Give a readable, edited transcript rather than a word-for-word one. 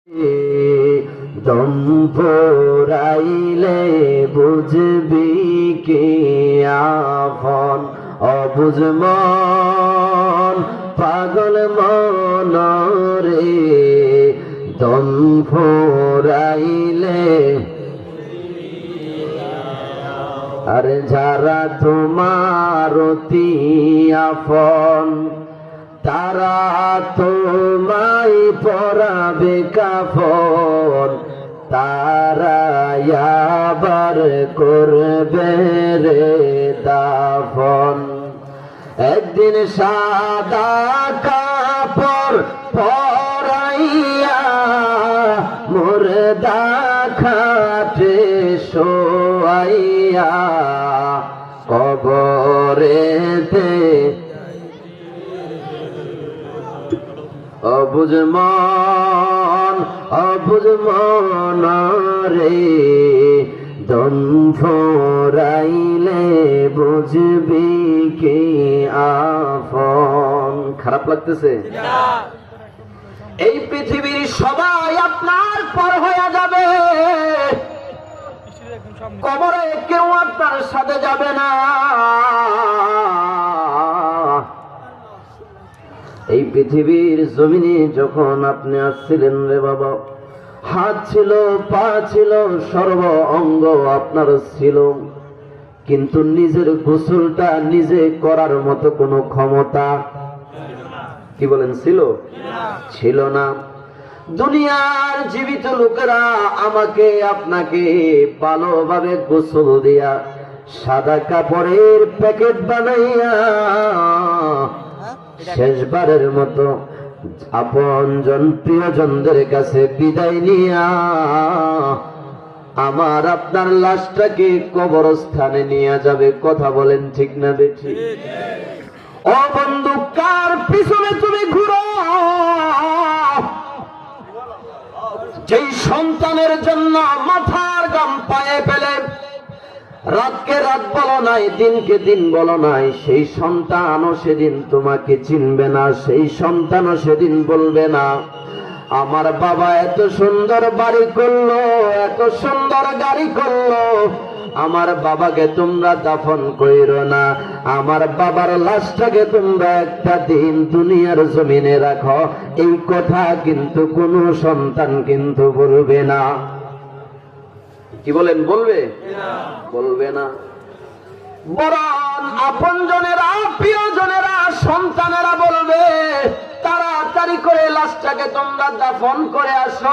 দম ফুরাইলে বুঝবি কি আপন, অবুঝ মন পাগল মন রে। দম ফুরাইলে আর যারা তোমার অতি আপন, তারা তোমায় পরাবে কাফন, তারা আবার করবে রে দাফন। একদিন সাদা কাপড় পরাইয়া মুর্দা খাটে শোয়াইয়া কবরেতে অবুঝ মন অবুঝ মন রে। দম ফুরাইলে বুঝবি কি আপন। খারাপ লাগতেছে? এই পৃথিবীর সবাই আপনার পর হয়ে যাবে, কবরে কেউ আপনার সাথে যাবে না। এই পৃথিবীর জমিনে যখন আপনি আসছিলেন রে বাবা, হাত ছিল, পা ছিল, সর্ব অঙ্গ আপনার ছিল, কিন্তু নিজের গোসলটা নিজে করার মতো কোনো ক্ষমতা, কি বলেন, ছিল? ছিল না। দুনিয়ার জীবিত লোকেরা আমাকে আপনাকে ভালোভাবে গোসল দিয়া সাদা কাপড়ের প্যাকেট বানাইয়া শেষবারের মতো আপনজন প্রিয়জনদের কাছে বিদায় নিয়া আমার আপনার লাশটাকে কবরস্থানে নিয়ে যাবে। কথা বলেন ঠিক না বেঠি? ও বন্ধু, কার পিছনে তুমি ঘুরো? যেই সন্তানের জন্য মাথার গাম পায়ে ফেলে রাতকে রাত বলো নাই, দিনকে দিন বলো নাই, সেই সন্তানও সেদিন তোমাকে চিনবে না, সেই সন্তানও সেদিন বলবে না আমার বাবা এত সুন্দর বাড়ি করলো, এত সুন্দর গাড়ি করলো, আমার বাবাকে তোমরা দাফন কইরো না, আমার বাবার লাশটাকে তোমরা একটা দিন দুনিয়ার জমিনে রাখো। এই কথা কিন্তু কোনো সন্তান কিন্তু বলবে না। কি বলেন, বলবে? বলবে না। বরং আপনজনেরা, প্রিয়জনেরা, সন্তানেরা বলবে তাড়াতাড়ি করে লাশটাকে তোমরা দাফন করে আসো।